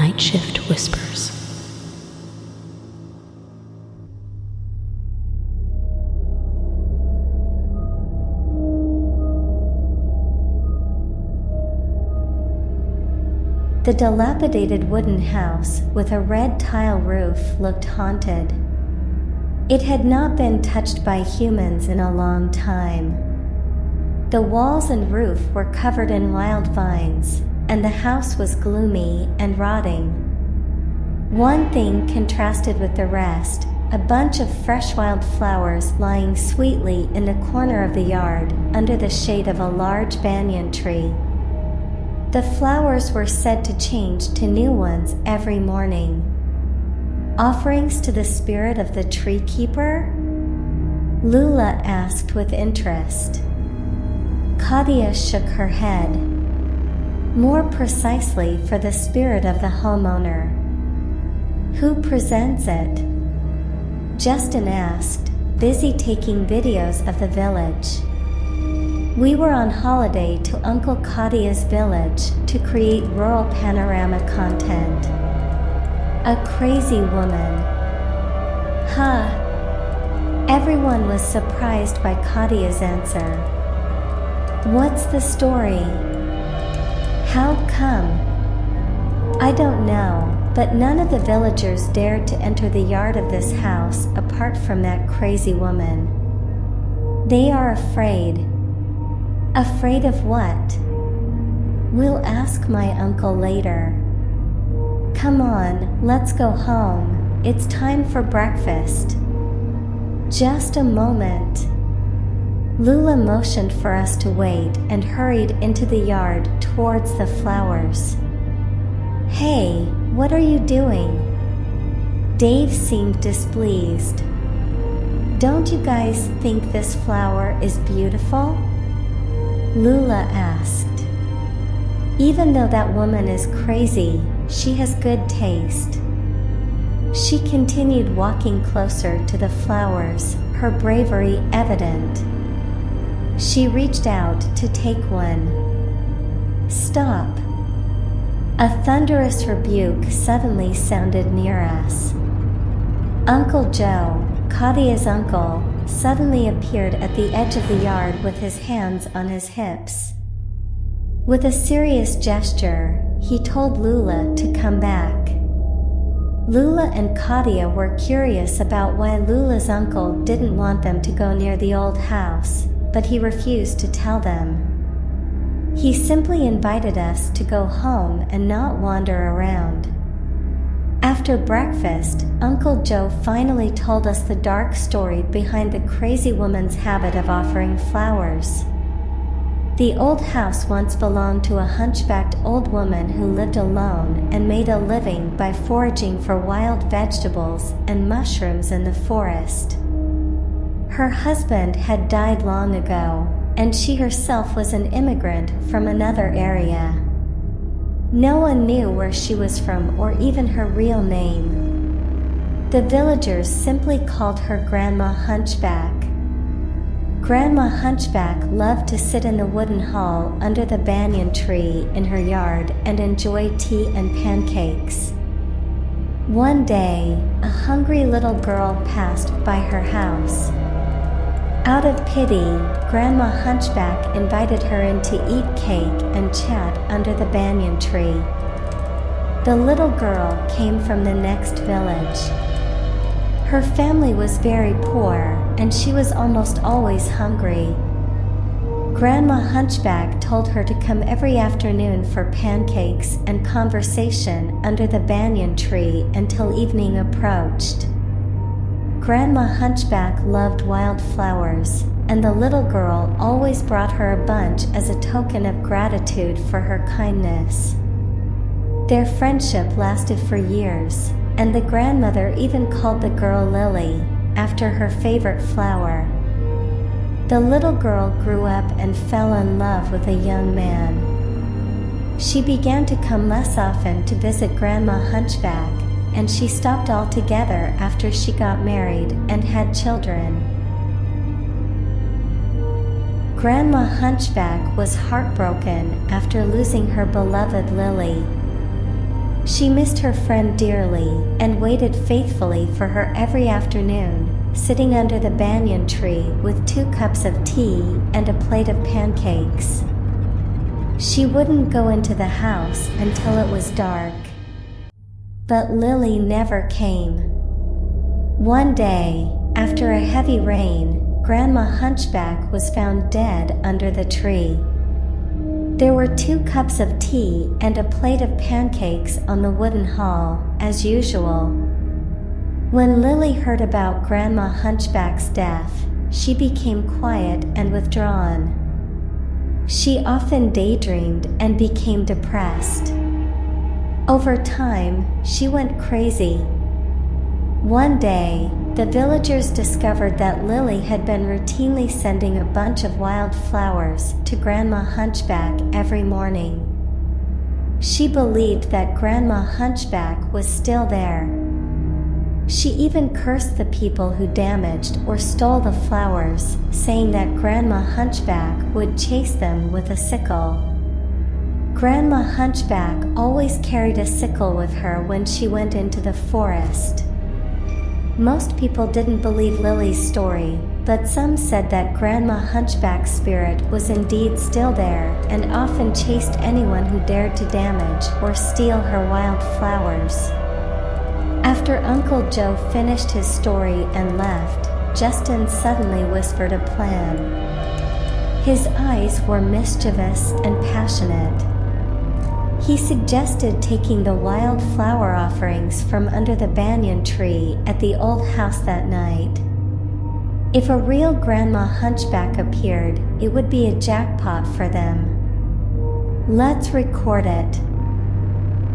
Night Shift Whispers. The dilapidated wooden house with a red tile roof looked haunted. It had not been touched by humans in a long time. The walls and roof were covered in wild vines, and the house was gloomy and rotting. One thing contrasted with the rest: a bunch of fresh wild flowers lying sweetly in the corner of the yard under the shade of a large banyan tree. The flowers were said to change to new ones every morning. Offerings to the spirit of the tree keeper? Lula asked with interest. Kadia shook her head. More precisely, for the spirit of the homeowner. Who presents it? Justin asked, busy taking videos of the village. We were on holiday to Uncle Kadia's village to create rural panorama content. A crazy woman. Huh. Everyone was surprised by Kadia's answer. What's the story? How come? I don't know, but none of the villagers dared to enter the yard of this house apart from that crazy woman. They are afraid. Afraid of what? We'll ask my uncle later. Come on, let's go home. It's time for breakfast. Just a moment. Lula motioned for us to wait and hurried into the yard towards the flowers. Hey, what are you doing? Dave seemed displeased. Don't you guys think this flower is beautiful? Lula asked. Even though that woman is crazy, she has good taste. She continued walking closer to the flowers, her bravery evident. She reached out to take one. Stop! A thunderous rebuke suddenly sounded near us. Uncle Joe, Kadia's uncle, suddenly appeared at the edge of the yard with his hands on his hips. With a serious gesture, he told Lula to come back. Lula and Kadia were curious about why Lula's uncle didn't want them to go near the old house, but he refused to tell them. He simply invited us to go home and not wander around. After breakfast, Uncle Joe finally told us the dark story behind the crazy woman's habit of offering flowers. The old house once belonged to a hunchbacked old woman who lived alone and made a living by foraging for wild vegetables and mushrooms in the forest. Her husband had died long ago, and she herself was an immigrant from another area. No one knew where she was from or even her real name. The villagers simply called her Grandma Hunchback. Grandma Hunchback loved to sit in the wooden hall under the banyan tree in her yard and enjoy tea and pancakes. One day, a hungry little girl passed by her house. Out of pity, Grandma Hunchback invited her in to eat cake and chat under the banyan tree. The little girl came from the next village. Her family was very poor, and she was almost always hungry. Grandma Hunchback told her to come every afternoon for pancakes and conversation under the banyan tree until evening approached. Grandma Hunchback loved wildflowers, and the little girl always brought her a bunch as a token of gratitude for her kindness. Their friendship lasted for years, and the grandmother even called the girl Lily, after her favorite flower. The little girl grew up and fell in love with a young man. She began to come less often to visit Grandma Hunchback, and she stopped altogether after she got married and had children. Grandma Hunchback was heartbroken after losing her beloved Lily. She missed her friend dearly and waited faithfully for her every afternoon, sitting under the banyan tree with 2 cups of tea and a plate of pancakes. She wouldn't go into the house until it was dark. But Lily never came. One day, after a heavy rain, Grandma Hunchback was found dead under the tree. There were 2 cups of tea and a plate of pancakes on the wooden hall, as usual. When Lily heard about Grandma Hunchback's death, she became quiet and withdrawn. She often daydreamed and became depressed. Over time, she went crazy. One day, the villagers discovered that Lily had been routinely sending a bunch of wild flowers to Grandma Hunchback every morning. She believed that Grandma Hunchback was still there. She even cursed the people who damaged or stole the flowers, saying that Grandma Hunchback would chase them with a sickle. Grandma Hunchback always carried a sickle with her when she went into the forest. Most people didn't believe Lily's story, but some said that Grandma Hunchback's spirit was indeed still there and often chased anyone who dared to damage or steal her wild flowers. After Uncle Joe finished his story and left, Justin suddenly whispered a plan. His eyes were mischievous and passionate. He suggested taking the wild flower offerings from under the banyan tree at the old house that night. If a real Grandma Hunchback appeared, it would be a jackpot for them. Let's record it.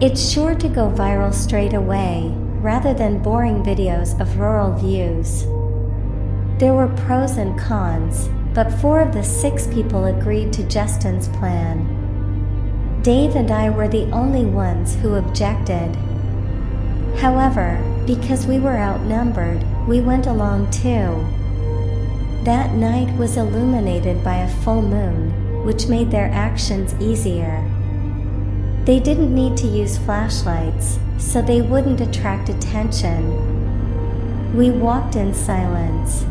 It's sure to go viral straight away, rather than boring videos of rural views. There were pros and cons, but 4 of the 6 people agreed to Justin's plan. Dave and I were the only ones who objected. However, because we were outnumbered, we went along too. That night was illuminated by a full moon, which made their actions easier. They didn't need to use flashlights, so they wouldn't attract attention. We walked in silence.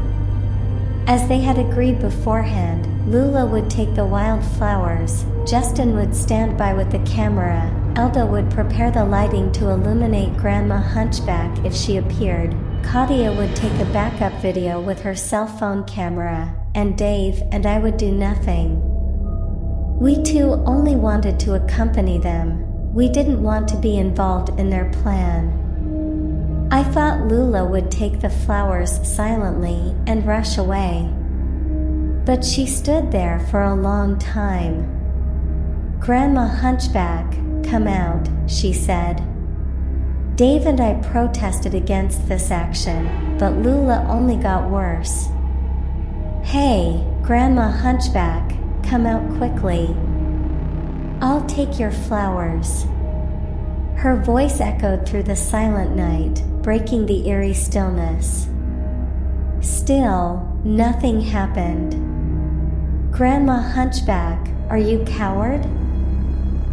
As they had agreed beforehand, Lula would take the wild flowers, Justin would stand by with the camera, Elda would prepare the lighting to illuminate Grandma Hunchback if she appeared, Claudia would take a backup video with her cell phone camera, and Dave and I would do nothing. We 2 only wanted to accompany them. We didn't want to be involved in their plan. I thought Lula would take the flowers silently and rush away. But she stood there for a long time. "Grandma Hunchback, come out," she said. Dave and I protested against this action, but Lula only got worse. "Hey, Grandma Hunchback, come out quickly. I'll take your flowers." Her voice echoed through the silent night, breaking the eerie stillness. Still, nothing happened. "Grandma Hunchback, are you coward?"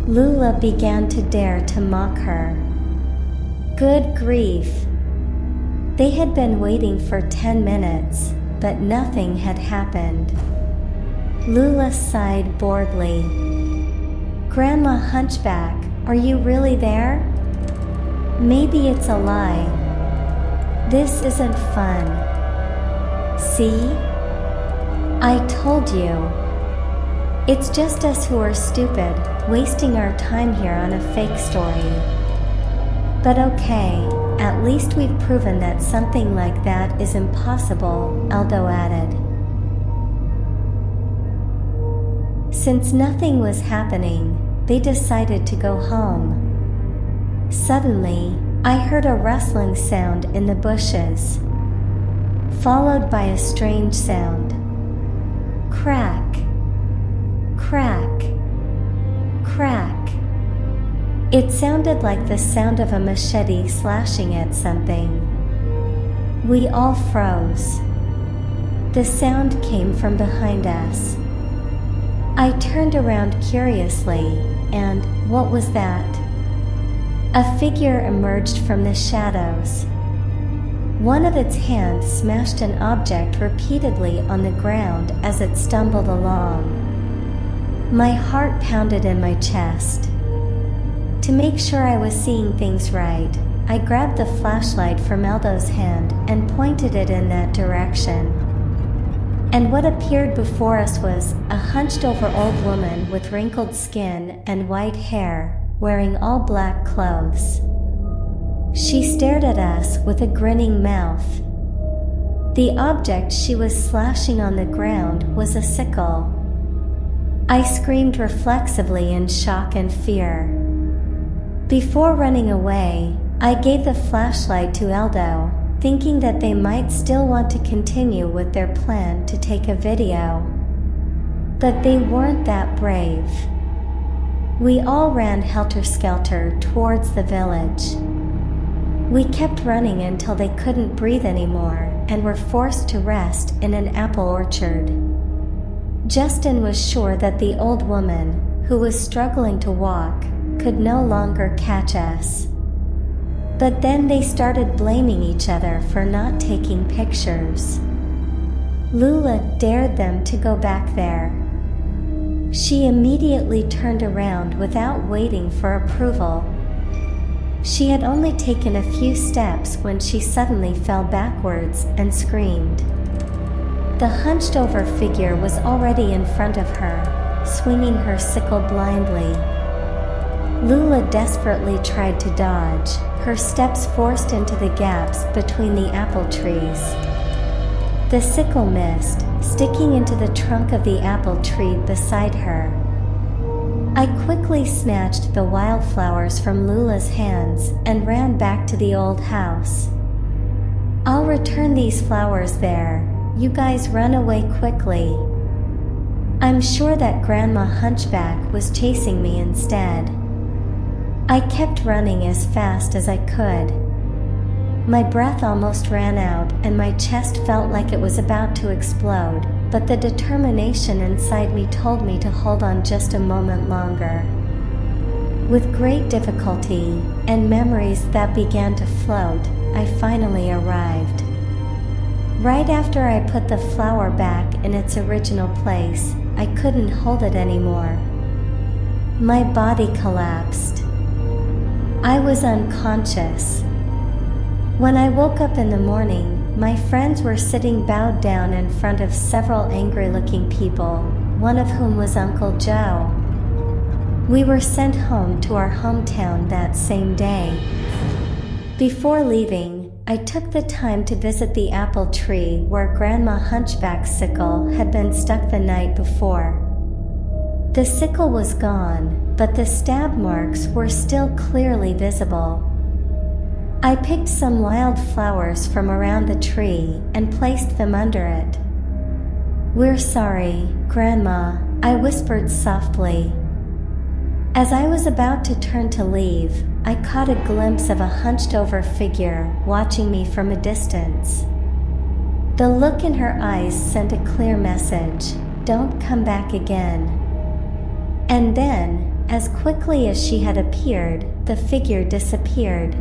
Lula began to dare to mock her. Good grief! They had been waiting for 10 minutes, but nothing had happened. Lula sighed boredly. "Grandma Hunchback, are you really there? Maybe it's a lie. This isn't fun. See? I told you. It's just us who are stupid, wasting our time here on a fake story. But okay, at least we've proven that something like that is impossible," Aldo added. Since nothing was happening, they decided to go home. Suddenly, I heard a rustling sound in the bushes, followed by a strange sound. Crack, crack, crack. It sounded like the sound of a machete slashing at something. We all froze. The sound came from behind us. I turned around curiously, and what was that? A figure emerged from the shadows. One of its hands smashed an object repeatedly on the ground as it stumbled along. My heart pounded in my chest. To make sure I was seeing things right, I grabbed the flashlight from Aldo's hand and pointed it in that direction. And what appeared before us was a hunched-over old woman with wrinkled skin and white hair, wearing all black clothes. She stared at us with a grinning mouth. The object she was slashing on the ground was a sickle. I screamed reflexively in shock and fear. Before running away, I gave the flashlight to Aldo, thinking that they might still want to continue with their plan to take a video. But they weren't that brave. We all ran helter-skelter towards the village. We kept running until they couldn't breathe anymore and were forced to rest in an apple orchard. Justin was sure that the old woman, who was struggling to walk, could no longer catch us. But then they started blaming each other for not taking pictures. Lula dared them to go back there. She immediately turned around without waiting for approval. She had only taken a few steps when she suddenly fell backwards and screamed. The hunched-over figure was already in front of her, swinging her sickle blindly. Lula desperately tried to dodge, her steps forced into the gaps between the apple trees. The sickle missed, sticking into the trunk of the apple tree beside her. I quickly snatched the wildflowers from Lula's hands and ran back to the old house. "I'll return these flowers there, you guys run away quickly." I'm sure that Grandma Hunchback was chasing me instead. I kept running as fast as I could. My breath almost ran out and my chest felt like it was about to explode, but the determination inside me told me to hold on just a moment longer. With great difficulty, and memories that began to float, I finally arrived. Right after I put the flower back in its original place, I couldn't hold it anymore. My body collapsed. I was unconscious. When I woke up in the morning, my friends were sitting bowed down in front of several angry-looking people, one of whom was Uncle Joe. We were sent home to our hometown that same day. Before leaving, I took the time to visit the apple tree where Grandma Hunchback's sickle had been stuck the night before. The sickle was gone, but the stab marks were still clearly visible. I picked some wild flowers from around the tree and placed them under it. "We're sorry, Grandma," I whispered softly. As I was about to turn to leave, I caught a glimpse of a hunched-over figure watching me from a distance. The look in her eyes sent a clear message: "Don't come back again." And then, as quickly as she had appeared, the figure disappeared,